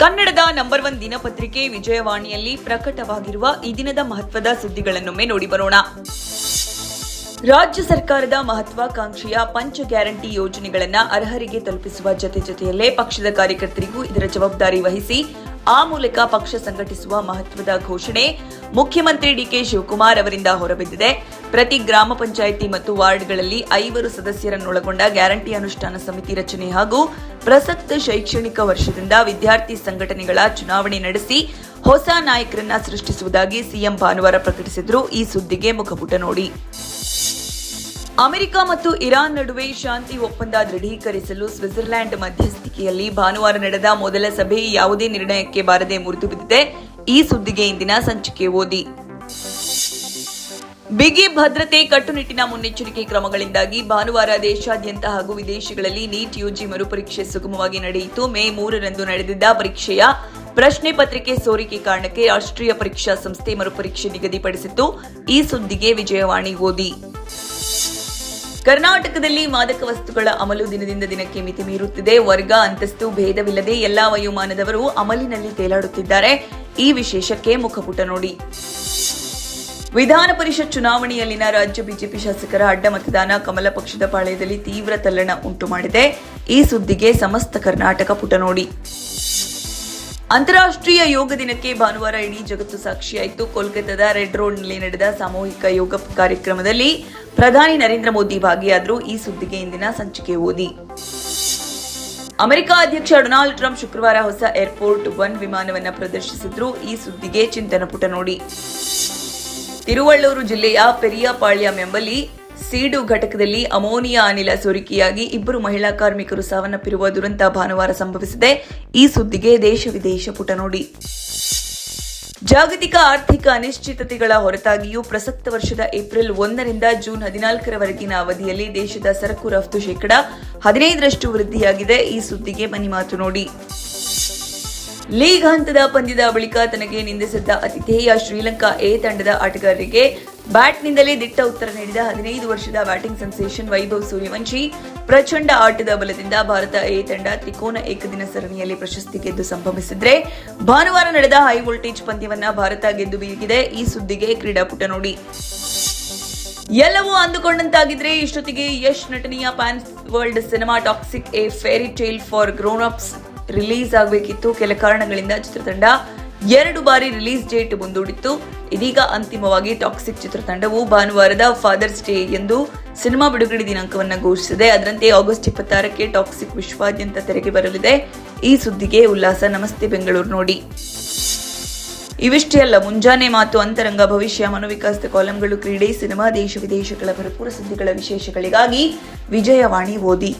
ಕನ್ನಡದ ನಂಬರ್ 1 ದಿನಪತ್ರಿಕೆ ವಿಜಯವಾಣಿಯಲ್ಲಿ ಪ್ರಕಟವಾಗಿರುವ ಈ ದಿನದ ಮಹತ್ವದ ಸುದ್ದಿಗಳನ್ನೊಮ್ಮೆ ನೋಡಿ ಬರೋಣ. ರಾಜ್ಯ ಸರ್ಕಾರದ ಮಹತ್ವಾಕಾಂಕ್ಷೆಯ ಪಂಚ ಗ್ಯಾರಂಟಿ ಯೋಜನೆಗಳನ್ನು ಅರ್ಹರಿಗೆ ತಲುಪಿಸುವ ಜೊತೆಯಲ್ಲೇ ಪಕ್ಷದ ಕಾರ್ಯಕರ್ತರಿಗೂ ಇದರ ಜವಾಬ್ದಾರಿ ವಹಿಸಿ ಆ ಮೂಲಕ ಪಕ್ಷ ಸಂಘಟಿಸುವ ಮಹತ್ವದ ಘೋಷಣೆ ಮುಖ್ಯಮಂತ್ರಿ ಡಿಕೆ ಶಿವಕುಮಾರ್ ಅವರಿಂದ ಹೊರಬಿದ್ದಿದೆ. ಪ್ರತಿ ಗ್ರಾಮ ಪಂಚಾಯಿತಿ ಮತ್ತು ವಾರ್ಡ್ಗಳಲ್ಲಿ 5 ಸದಸ್ಯರನ್ನೊಳಗೊಂಡ ಗ್ಯಾರಂಟಿ ಅನುಷ್ಠಾನ ಸಮಿತಿ ರಚನೆ ಹಾಗೂ ಪ್ರಸಕ್ತ ಶೈಕ್ಷಣಿಕ ವರ್ಷದಿಂದ ವಿದ್ಯಾರ್ಥಿ ಸಂಘಟನೆಗಳ ಚುನಾವಣೆ ನಡೆಸಿ ಹೊಸ ನಾಯಕರನ್ನ ಸೃಷ್ಟಿಸುವುದಾಗಿ ಸಿಎಂ ಭಾನುವಾರ ಪ್ರಕಟಿಸಿದ್ರು. ಈ ಸುದ್ದಿಗೆ ಮುಖಪುಟ ನೋಡಿ. ಅಮೆರಿಕ ಮತ್ತು ಇರಾನ್ ನಡುವೆ ಶಾಂತಿ ಒಪ್ಪಂದ ದೃಢೀಕರಿಸಲು ಸ್ವಿಟ್ಜರ್ಲೆಂಡ್ ಮಧ್ಯಸ್ಥಿಕೆಯಲ್ಲಿ ಭಾನುವಾರ ನಡೆದ ಮೊದಲ ಸಭೆ ಯಾವುದೇ ನಿರ್ಣಯಕ್ಕೆ ಬಾರದೆ ಮುರಿದು ಬಿದ್ದಿದೆ. ಈ ಸುದ್ದಿಗೆ ಇಂದಿನ ಸಂಚಿಕೆ ಓದಿ. ಬಿಗಿ ಭದ್ರತೆ ಕಟ್ಟುನಿಟ್ಟಿನ ಮುನ್ನೆಚ್ಚರಿಕೆ ಕ್ರಮಗಳಿಂದಾಗಿ ಭಾನುವಾರ ದೇಶಾದ್ಯಂತ ಹಾಗೂ ವಿದೇಶಗಳಲ್ಲಿ ನೀಟ್ ಯುಜಿ ಮರುಪರೀಕ್ಷೆ ಸುಗಮವಾಗಿ ನಡೆಯಿತು. ಮೇ 3ರಂದು ನಡೆದಿದ್ದ ಪರೀಕ್ಷೆಯ ಪ್ರಶ್ನೆ ಪತ್ರಿಕೆ ಸೋರಿಕೆ ಕಾರಣಕ್ಕೆ ರಾಷ್ಟ್ರೀಯ ಪರೀಕ್ಷಾ ಸಂಸ್ಥೆ ಮರುಪರೀಕ್ಷೆ ನಿಗದಿಪಡಿಸಿತ್ತು. ಈ ಸುದ್ದಿಗೆ ವಿಜಯವಾಣಿ ಓದಿ. ಕರ್ನಾಟಕದಲ್ಲಿ ಮಾದಕ ವಸ್ತುಗಳ ಅಮಲು ದಿನದಿಂದ ದಿನಕ್ಕೆ ಮಿತಿ ಮೀರುತ್ತಿದೆ. ವರ್ಗ ಅಂತಸ್ತು ಭೇದವಿಲ್ಲದೆ ಎಲ್ಲಾ ವಯೋಮಾನದವರು ಅಮಲಿನಲ್ಲಿ ತೇಲಾಡುತ್ತಿದ್ದಾರೆ. ಈ ವಿಶೇಷಕ್ಕೆ ಮುಖಪುಟ ನೋಡಿ. ವಿಧಾನ ಪರಿಷತ್ ಚುನಾವಣೆಯಲ್ಲಿನ ರಾಜ್ಯ ಬಿಜೆಪಿ ಶಾಸಕರ ಅಡ್ಡ ಮತದಾನ ಕಮಲ ಪಕ್ಷದ ಪಾಳ್ಯದಲ್ಲಿ ತೀವ್ರ ತಲ್ಲಣ ಉಂಟು ಮಾಡಿದೆ. ಈ ಸುದ್ದಿಗೆ ಸಮಸ್ತ ಕರ್ನಾಟಕ ಪುಟ ನೋಡಿ. ಅಂತಾರಾಷ್ಟ್ರೀಯ ಯೋಗ ದಿನಕ್ಕೆ ಭಾನುವಾರ ಇಡೀ ಜಗತ್ತು ಸಾಕ್ಷಿಯಾಯಿತು. ಕೋಲ್ಕತ್ತಾದ ರೆಡ್ ರೋಡ್ನಲ್ಲಿ ನಡೆದ ಸಾಮೂಹಿಕ ಯೋಗ ಕಾರ್ಯಕ್ರಮದಲ್ಲಿ ಪ್ರಧಾನಿ ನರೇಂದ್ರ ಮೋದಿ ಭಾಗಿಯಾದರು. ಈ ಸುದ್ದಿಗೆ ಇಂದಿನ ಸಂಚಿಕೆ ಓದಿ. ಅಮೆರಿಕ ಅಧ್ಯಕ್ಷ ಡೊನಾಲ್ಡ್ ಟ್ರಂಪ್ ಶುಕ್ರವಾರ ಹೊಸ ಏರ್ಪೋರ್ಟ್ 1 ವಿಮಾನವನ್ನು ಪ್ರದರ್ಶಿಸಿದ್ರು. ಈ ಸುದ್ದಿಗೆ ಚಿಂತನ ಪುಟ ನೋಡಿ. ತಿರುವಳ್ಳೂರು ಜಿಲ್ಲೆಯ ಪೆರಿಯಾಪಾಳ್ಯಂ ಎಂಬಲ್ಲಿ ಸೀಡು ಘಟಕದಲ್ಲಿ ಅಮೋನಿಯಾ ಅನಿಲ ಸೋರಿಕೆಯಾಗಿ 2 ಮಹಿಳಾ ಕಾರ್ಮಿಕರು ಸಾವನ್ನಪ್ಪಿರುವ ದುರಂತ ಭಾನುವಾರ ಸಂಭವಿಸಿದೆ. ಈ ಸುದ್ದಿಗೆ ದೇಶ ವಿದೇಶ ಪುಟ ನೋಡಿ. ಜಾಗತಿಕ ಆರ್ಥಿಕ ಅನಿಶ್ಚಿತತೆಗಳ ಹೊರತಾಗಿಯೂ ಪ್ರಸಕ್ತ ವರ್ಷದ ಏಪ್ರಿಲ್ 1ರಿಂದ ಜೂನ್ 14ರವರೆಗಿನ ಅವಧಿಯಲ್ಲಿ ದೇಶದ ಸರಕು ರಫ್ತು ಶೇಕಡ 15ರಷ್ಟು ವೃದ್ಧಿಯಾಗಿದೆ. ಈ ಸುದ್ದಿಗೆ ಮನಿಮಾತು ನೋಡಿ. ಲೀಗ್ ಹಂತದ ಪಂದ್ಯದ ಬಳಿಕ ತನಗೆ ನಿಂದಿಸಿದ್ದ ಆತಿಥೇಯ ಶ್ರೀಲಂಕಾ ಎ ತಂಡದ ಆಟಗಾರರಿಗೆ ಬ್ಯಾಟ್ನಿಂದಲೇ ದಿಟ್ಟ ಉತ್ತರ ನೀಡಿದ 15 ವರ್ಷದ ಬ್ಯಾಟಿಂಗ್ ಸೆನ್ಸೇಷನ್ ವೈಭವ್ ಸೂರ್ಯವಂಶಿ ಪ್ರಚಂಡ ಆಟದ ಬಲದಿಂದ ಭಾರತ ಎ ತಂಡ ತ್ರಿಕೋನ ಏಕದಿನ ಸರಣಿಯಲ್ಲಿ ಪ್ರಶಸ್ತಿ ಗೆದ್ದು ಸಂಭ್ರಮಿಸಿದ್ರೆ ಭಾನುವಾರ ನಡೆದ ಹೈ ವೋಲ್ಟೇಜ್ ಪಂದ್ಯವನ್ನ ಭಾರತ ಗೆದ್ದು ಬೀಗಿದೆ. ಈ ಸುದ್ದಿಗೆ ಕ್ರೀಡಾಪುಟ ನೋಡಿ. ಎಲ್ಲವೂ ಅಂದುಕೊಂಡಂತಾಗಿದ್ರೆ ಇಷ್ಟೊತ್ತಿಗೆ ಯಶ್ ನಟನೆಯ pan world cinema Toxic a fairy tale for grown ups release ಆಗಬೇಕಿತ್ತು. ಕೆಲ ಕಾರಣಗಳಿಂದ ಚಿತ್ರತಂಡ 2 ಬಾರಿ ರಿಲೀಸ್ ಡೇಟ್ ಮುಂದೂಡಿತ್ತು. ಇದೀಗ ಅಂತಿಮವಾಗಿ ಟಾಕ್ಸಿಕ್ ಚಿತ್ರತಂಡವು ಭಾನುವಾರದ ಫಾದರ್ಸ್ ಡೇ ಎಂದು ಸಿನಿಮಾ ಬಿಡುಗಡೆ ದಿನಾಂಕವನ್ನು ಘೋಷಿಸಿದೆ. ಅದರಂತೆ ಆಗಸ್ಟ್ 26ಕ್ಕೆ ಟಾಕ್ಸಿಕ್ ವಿಶ್ವಾದ್ಯಂತ ತೆರೆಗೆ ಬರಲಿದೆ. ಈ ಸುದ್ದಿಗೆ ಉಲ್ಲಾಸ. ನಮಸ್ತೆ ಬೆಂಗಳೂರು ನೋಡಿ. ಇವಿಷ್ಟೇ ಅಲ್ಲ, ಮುಂಜಾನೆ ಮಾತು, ಅಂತರಂಗ, ಭವಿಷ್ಯ, ಮನೋವಿಕಾಸದ ಕಾಲಂಗಳು, ಕ್ರೀಡೆ, ಸಿನಿಮಾ, ದೇಶ ವಿದೇಶಗಳ ಭರಪೂರ ಸುದ್ದಿಗಳ ವಿಶೇಷಗಳಿಗಾಗಿ ವಿಜಯವಾಣಿ ಓದಿ.